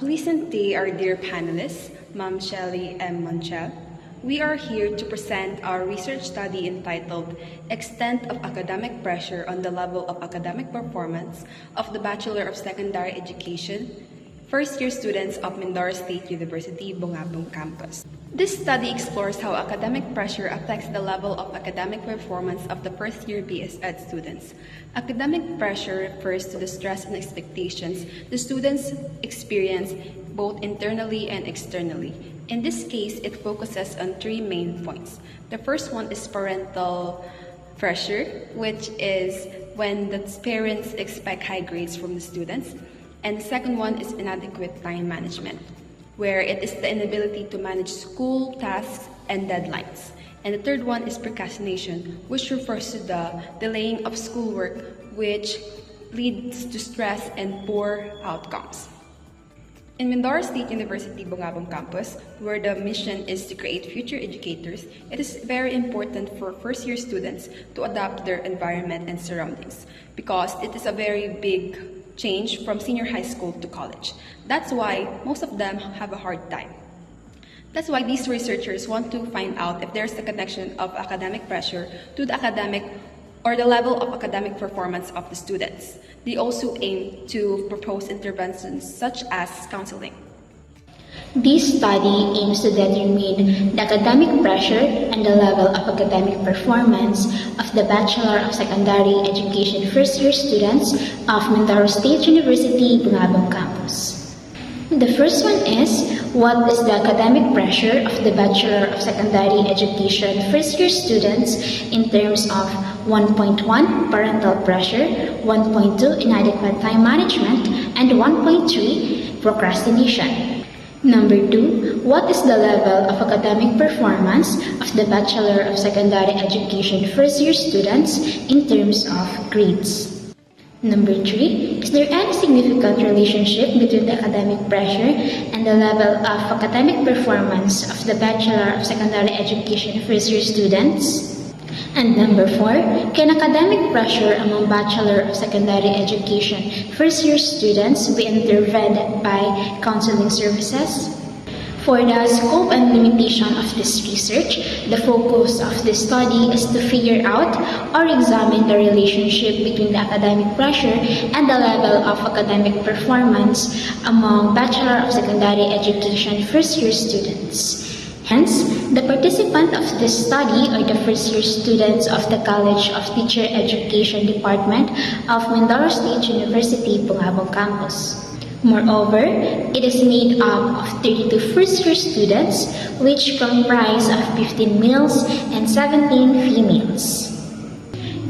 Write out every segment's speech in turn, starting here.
Pleasant day, our dear panelists, Ma'am Shelley M. Monchel. We are here to present our research study entitled Extent of Academic Pressure on the Level of Academic Performance of the Bachelor of Secondary Education, first-year students of Mindoro State University, Bungabong Campus. This study explores how academic pressure affects the level of academic performance of the first-year BS Ed students. Academic pressure refers to the stress and expectations the students experience both internally and externally. In this case, it focuses on three main points. The first one is parental pressure, which is when the parents expect high grades from the students. And the second one is inadequate time management, where it is the inability to manage school tasks and deadlines. And the third one is procrastination, which refers to the delaying of schoolwork, which leads to stress and poor outcomes. In Mindoro State University, Bungabong Campus, where the mission is to create future educators, it is very important for first-year students to adapt their environment and surroundings because it is a very big change from senior high school to college. That's why most of them have a hard time. That's why these researchers want to find out if there's a connection of academic pressure to the academic or the level of academic performance of the students. They also aim to propose interventions such as counseling. This study aims to determine the academic pressure and the level of academic performance of the Bachelor of Secondary Education first-year students of Mindoro State University, Bungabong Campus. The first one is, what is the academic pressure of the Bachelor of Secondary Education first-year students in terms of 1.1 parental pressure, 1.2 inadequate time management, and 1.3 procrastination. Number 2, what is the level of academic performance of the Bachelor of Secondary Education first-year students in terms of grades? Number 3, is there any significant relationship between the academic pressure and the level of academic performance of the Bachelor of Secondary Education first-year students? And number 4, can academic pressure among Bachelor of Secondary Education first-year students be intervened by counseling services? For the scope and limitation of this research, the focus of this study is to figure out or examine the relationship between the academic pressure and the level of academic performance among Bachelor of Secondary Education first-year students. Hence, the participant of this study are the first-year students of the College of Teacher Education Department of Mindoro State University, Bungabong Campus. Moreover, it is made up of 32 first-year students, which comprise of 15 males and 17 females.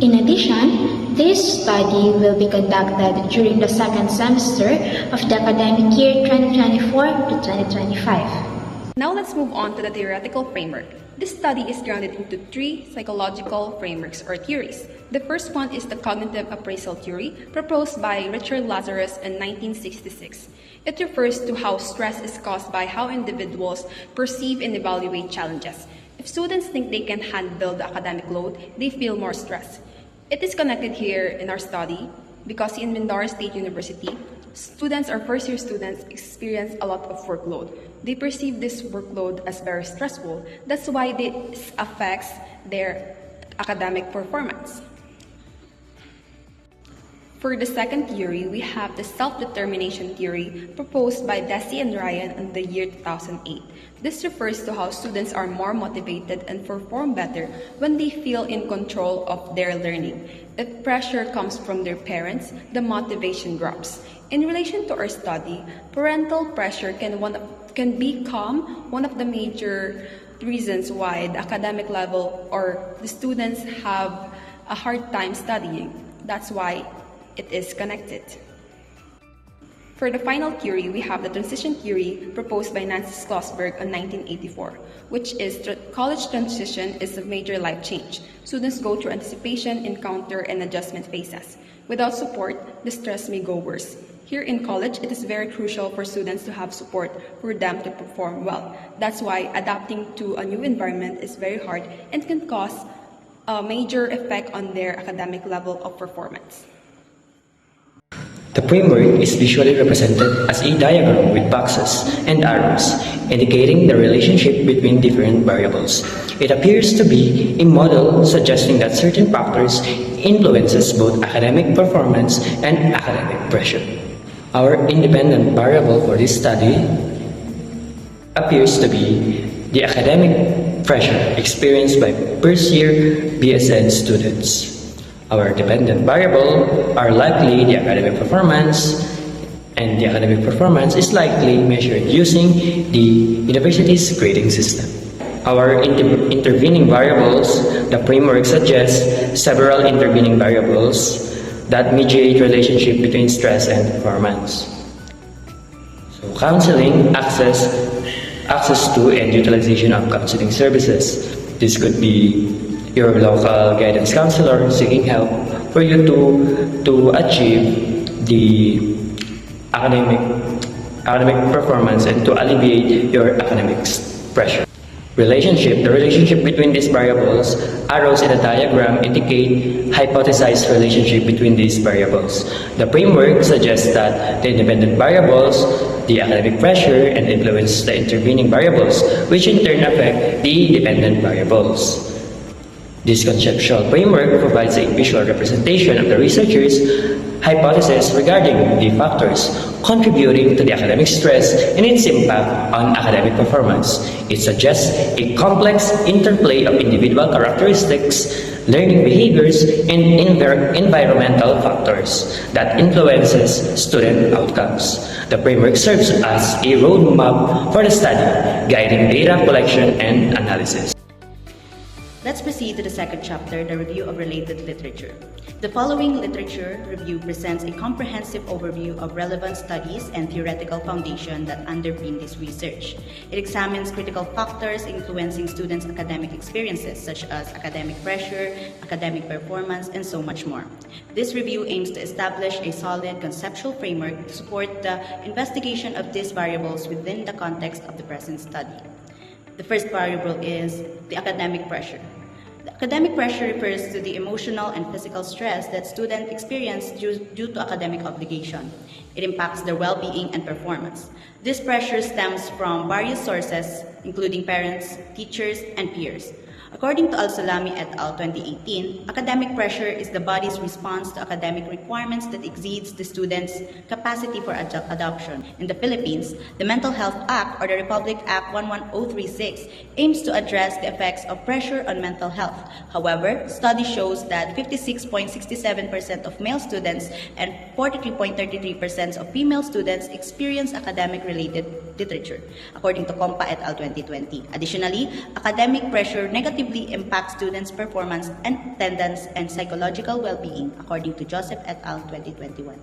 In addition, this study will be conducted during the second semester of the academic year 2024 to 2025. Now let's move on to the theoretical framework. This study is grounded into three psychological frameworks or theories. The first one is the cognitive appraisal theory, proposed by Richard Lazarus in 1966. It refers to how stress is caused by how individuals perceive and evaluate challenges. If students think they can handle the academic load, they feel more stress. It is connected here in our study because in Mindoro State University, students or first-year students experience a lot of workload. They perceive this workload as very stressful. That's why this affects their academic performance. For the second theory, we have the self-determination theory proposed by Deci and Ryan in the year 2008. This refers to how students are more motivated and perform better when they feel in control of their learning. If pressure comes from their parents, the motivation drops. In relation to our study, parental pressure can become one of the major reasons why the academic level or the students have a hard time studying. That's why it is connected. For the final theory, we have the transition theory proposed by Nancy Schlossberg in 1984, which is college transition is a major life change. Students go through anticipation, encounter, and adjustment phases. Without support, the stress may go worse. Here in college, it is very crucial for students to have support for them to perform well. That's why adapting to a new environment is very hard and can cause a major effect on their academic level of performance. The framework is visually represented as a diagram with boxes and arrows, indicating the relationship between different variables. It appears to be a model suggesting that certain factors influences both academic performance and academic pressure. Our independent variable for this study appears to be the academic pressure experienced by first-year BSN students. Our dependent variable are likely the academic performance, and the academic performance is likely measured using the university's grading system. Our intervening variables, the framework suggests several intervening variables that mediate relationship between stress and performance. So counseling, access to and utilization of counseling services. This could be your local guidance counselor seeking help for you to achieve the academic performance and to alleviate your academics pressure. The relationship between these variables, arrows in the diagram indicate hypothesized relationship between these variables. The framework suggests that the independent variables, the academic pressure, and influence the intervening variables, which in turn affect the dependent variables. This conceptual framework provides a visual representation of the researchers' hypothesis regarding the factors contributing to the academic stress and its impact on academic performance. It suggests a complex interplay of individual characteristics, learning behaviors, and environmental factors that influences student outcomes. The framework serves as a roadmap for the study, guiding data collection and analysis. Let's proceed to the second chapter, the review of related literature. The following literature review presents a comprehensive overview of relevant studies and theoretical foundation that underpin this research. It examines critical factors influencing students' academic experiences, such as academic pressure, academic performance, and so much more. This review aims to establish a solid conceptual framework to support the investigation of these variables within the context of the present study. The first variable is the academic pressure. The academic pressure refers to the emotional and physical stress that students experience due to academic obligation. It impacts their well-being and performance. This pressure stems from various sources, including parents, teachers, and peers. According to Al-Salami et al. 2018, academic pressure is the body's response to academic requirements that exceeds the student's capacity for adoption. In the Philippines, the Mental Health Act, or the Republic Act 11036, aims to address the effects of pressure on mental health. However, study shows that 56.67% of male students and 43.33% of female students experience academic-related literature, according to Compa et al. 2020. Additionally, academic pressure negatively impacts students' performance and attendance and psychological well-being, according to Joseph et al. 2021.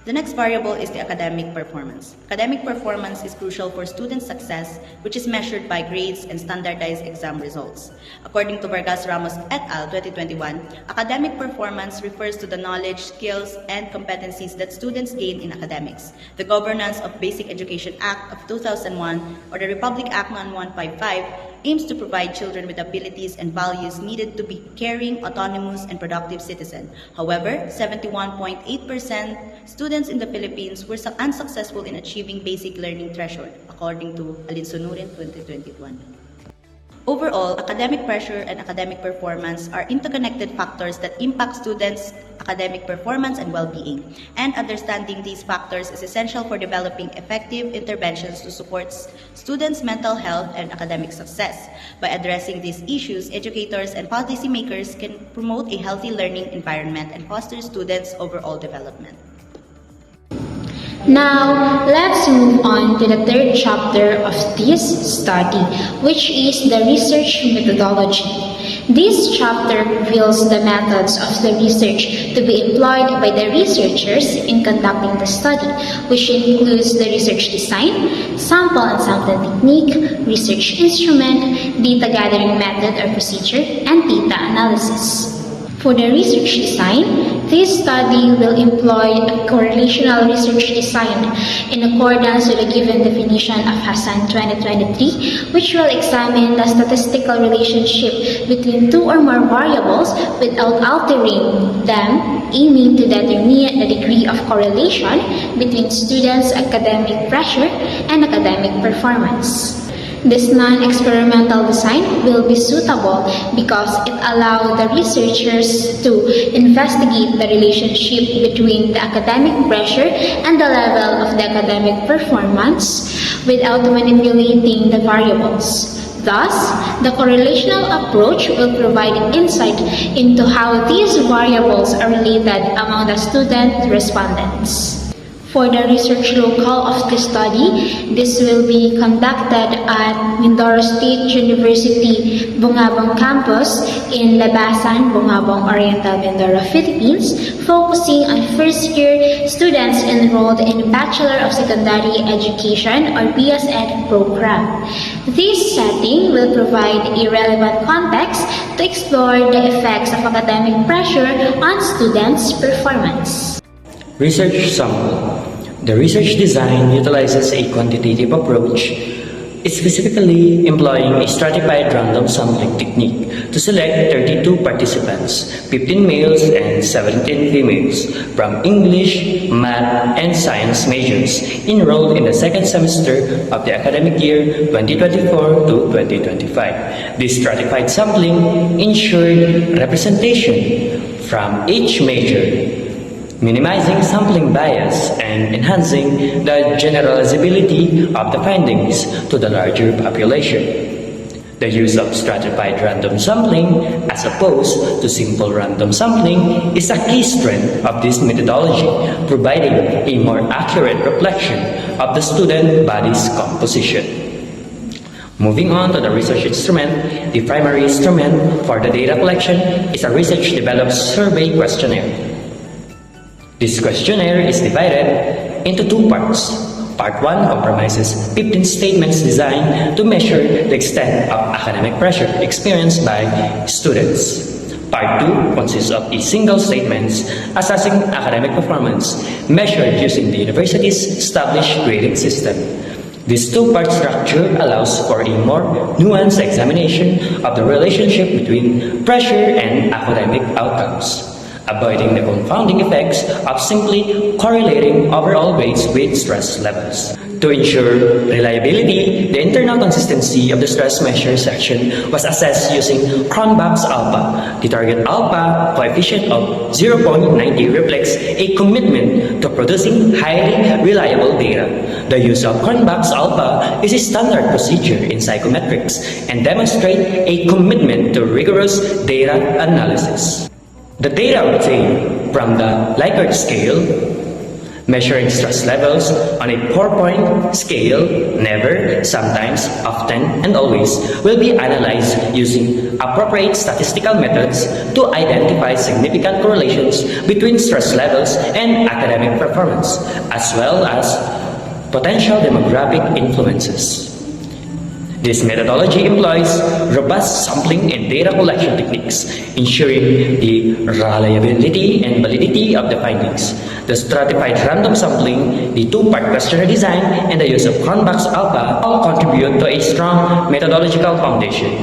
The next variable is the academic performance. Academic performance is crucial for student success, which is measured by grades and standardized exam results. According to Vargas Ramos et al. 2021, academic performance refers to the knowledge, skills, and competencies that students gain in academics. The Governance of Basic Education Act of 2001, or the Republic Act 1155, aims to provide children with abilities and values needed to be caring, autonomous, and productive citizens. However, 71.8% students in the Philippines were unsuccessful in achieving basic learning threshold, according to Alinsunurin 2021. Overall, academic pressure and academic performance are interconnected factors that impact students' academic performance and well-being, and understanding these factors is essential for developing effective interventions to support students' mental health and academic success. By addressing these issues, educators and policymakers can promote a healthy learning environment and foster students' overall development. Now, let's move on to the third chapter of this study, which is the research methodology. This chapter reveals the methods of the research to be employed by the researchers in conducting the study, which includes the research design, sample and sampling technique, research instrument, data gathering method or procedure, and data analysis. For the research design, This study will employ a correlational research design in accordance with the given definition of Hassan 2023, which will examine the statistical relationship between two or more variables without altering them, aiming to determine the degree of correlation between students' academic pressure and academic performance. This non-experimental design will be suitable because it allows the researchers to investigate the relationship between the academic pressure and the level of the academic performance without manipulating the variables. Thus, the correlational approach will provide insight into how these variables are related among the student respondents. For the research locale of the study, this will be conducted at Mindoro State University, Bungabong Campus in Labasan, Bungabong Oriental, Mindoro, Philippines, focusing on first-year students enrolled in Bachelor of Secondary Education or BSEd program. This setting will provide a relevant context to explore the effects of academic pressure on students' performance. Research sample. The research design utilizes a quantitative approach, specifically employing a stratified random sampling technique to select 32 participants, 15 males and 17 females, from English, Math, and Science majors enrolled in the second semester of the academic year 2024 to 2025. This stratified sampling ensured representation from each major, minimizing sampling bias and enhancing the generalizability of the findings to the larger population. The use of stratified random sampling as opposed to simple random sampling is a key strength of this methodology, providing a more accurate reflection of the student body's composition. Moving on to the research instrument, the primary instrument for the data collection is a research-developed survey questionnaire. This questionnaire is divided into two parts. Part 1 comprises 15 statements designed to measure the extent of academic pressure experienced by students. Part 2 consists of a single statement assessing academic performance measured using the university's established grading system. This two-part structure allows for a more nuanced examination of the relationship between pressure and academic outcomes, avoiding the confounding effects of simply correlating overall grades with stress levels. To ensure reliability, the internal consistency of the stress measure section was assessed using Cronbach's alpha. The target alpha coefficient of 0.90 reflects a commitment to producing highly reliable data. The use of Cronbach's alpha is a standard procedure in psychometrics and demonstrates a commitment to rigorous data analysis. The data obtained from the Likert scale, measuring stress levels on a 4-point scale, never, sometimes, often, and always, will be analyzed using appropriate statistical methods to identify significant correlations between stress levels and academic performance, as well as potential demographic influences. This methodology employs robust sampling and data collection techniques, ensuring the reliability and validity of the findings. The stratified random sampling, the two-part questionnaire design, and the use of Cronbach's alpha all contribute to a strong methodological foundation.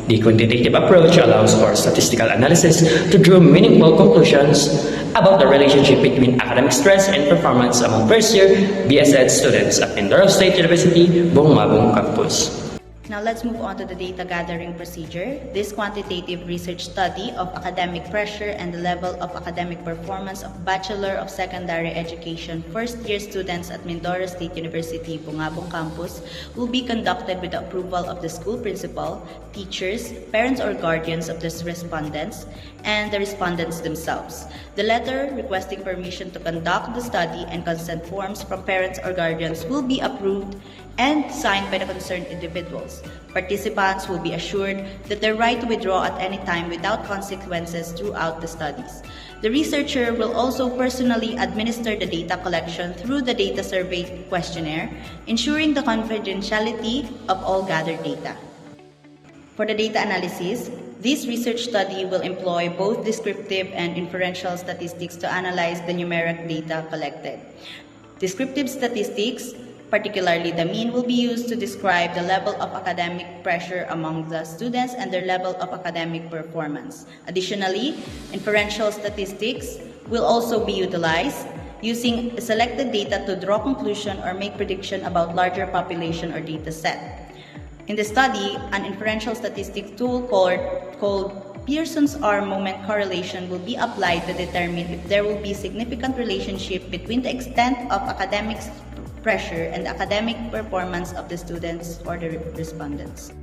The quantitative approach allows for statistical analysis to draw meaningful conclusions about the relationship between academic stress and performance among first-year BSEd students at Mindoro State University, Bungabong Campus. Now let's move on to the data gathering procedure. This quantitative research study of academic pressure and the level of academic performance of Bachelor of Secondary Education first-year students at Mindoro State University, Bungabong Campus will be conducted with the approval of the school principal, teachers, parents or guardians of the respondents, and the respondents themselves. The letter requesting permission to conduct the study and consent forms from parents or guardians will be approved and signed by the concerned individuals. Participants will be assured that their right to withdraw at any time without consequences throughout the studies. The researcher will also personally administer the data collection through the data survey questionnaire, ensuring the confidentiality of all gathered data. For the data analysis, This research study will employ both descriptive and inferential statistics to analyze the numeric data collected. Descriptive statistics, particularly the mean, will be used to describe the level of academic pressure among the students and their level of academic performance. Additionally, inferential statistics will also be utilized using selected data to draw conclusion or make prediction about larger population or data set. In the study, an inferential statistics tool called Pearson's R moment correlation will be applied to determine if there will be significant relationship between the extent of academic pressure and the academic performance of the students or the respondents.